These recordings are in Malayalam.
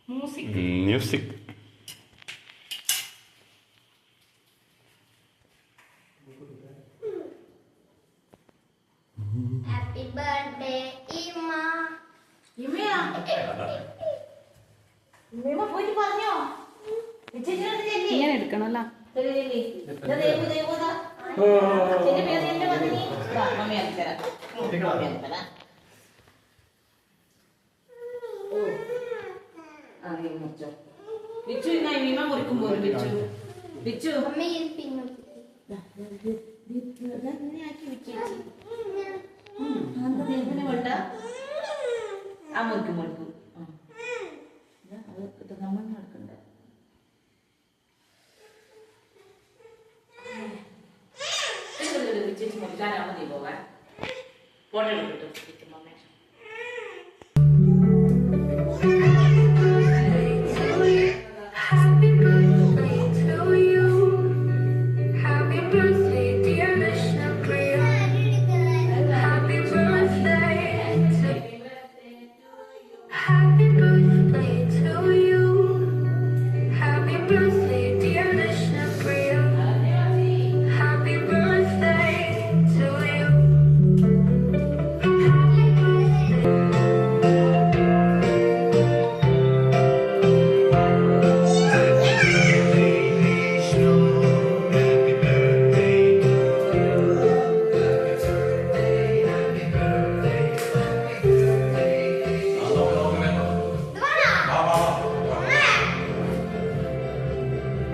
മ്യൂസിക്. ഹാപ്പി ബർത്ത്ഡേ ഇമ്മ. ഇമ്മയാ ഇമ്മ പോയിട്ട് പറഞ്ഞോ? ഇങ്ങനെ എടുക്കണല്ലോ. വിച്ചു ഇമ്മ മുറിക്കുമ്പോ വിച്ചു വിച്ചു വേണ്ട ആ മുറിക്കും മുറിക്കും നമ്മൾ നടക്കണ്ടേ. വിച്ചു മുറിക്കാനാവുമ്പോ നീ പോകാൻ ഫോട്ടോ എടുക്കട്ടു.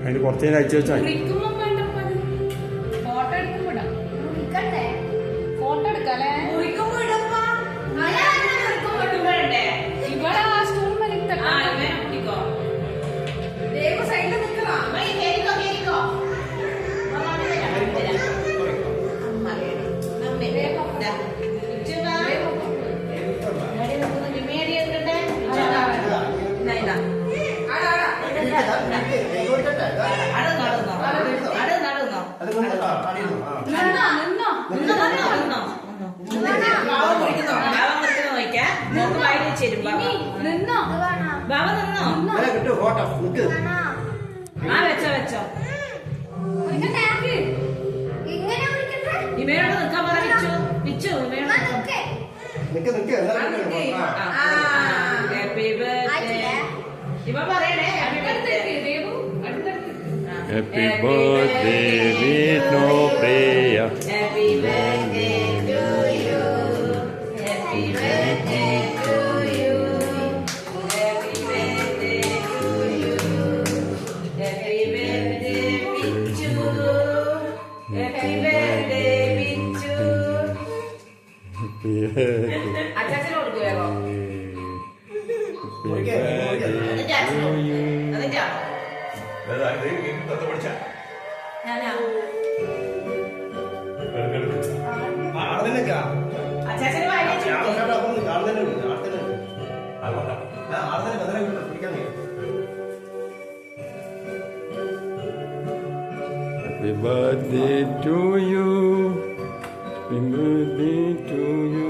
അതിന് കുറച്ച് നേരം അയച്ചു വെച്ചാൽ ഫോട്ടോ എടുക്കാല്ലേ? ഇവിടെ ആ സ്റ്റൂൾ വെച്ചോ ഇമയോട് നിൽക്കാൻ പറ. വിച്ചു വിച്ചു ഹാപ്പി ബർത്ത്ഡേ ഇവ പറയണേ. Happy birthday happy birthday Vishnu Priya. Happy birthday to you. Happy birthday to you. Happy birthday to you. Happy birthday Vichu. Happy birthday Vichu. അച്ചാച്ചന് കൊടുക്കുവോ? അച്ചാച്ചന് Happy birthday to you. Happy birthday to you.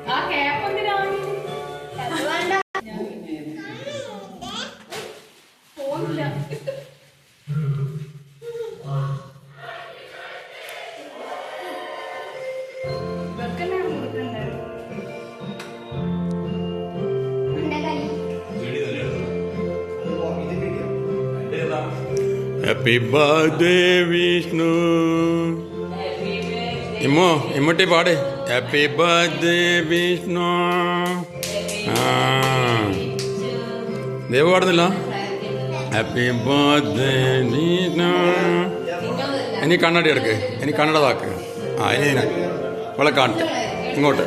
ആ ക്യാപ്പ് എന്തിനാണ്? പോന്നില്ല. Happy birthday Vishnu. ഇമ്മോ ഇമ്മട്ടി പാട്. Happy birthday Vishnu. ദേവ് പാടുന്നില്ല. Happy birthday Vishnu. ഇനി കണ്ണടി എടുക്ക്. ഇനി കണ്ണടതാക്ക്. ആ ഇനി ഇവിടെ കാണട്ടെ ഇങ്ങോട്ട്.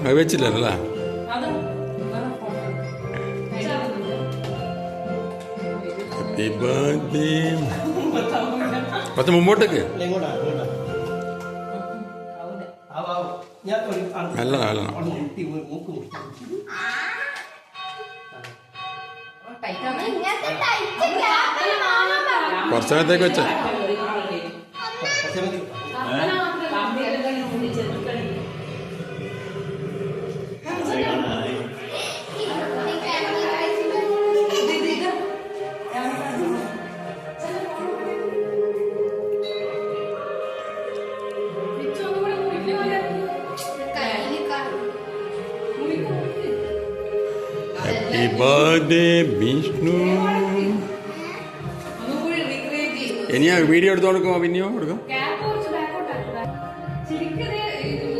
അത് വെച്ചില്ലല്ലേ? Happy birthday. കുറച്ച് മുമ്പോട്ടേക്ക്. നല്ല നല്ല ഇങ്ങനത്തെ ടൈറ്റ് ക്യാപ്പിൽ മാത്രം കുറച്ച് നേരത്തേക്ക് വെച്ച ഹാപ്പി ബർത്ത്ഡേ വിഷ്ണു. ഇനിയാ വീഡിയോ എടുത്ത് കൊടുക്കുമോ? പിന്നെയോ കൊടുക്കാം. ക്യാപ്പ് കുറച്ച് ബാക്കോട്ടാക്കുക. ശരിക്കും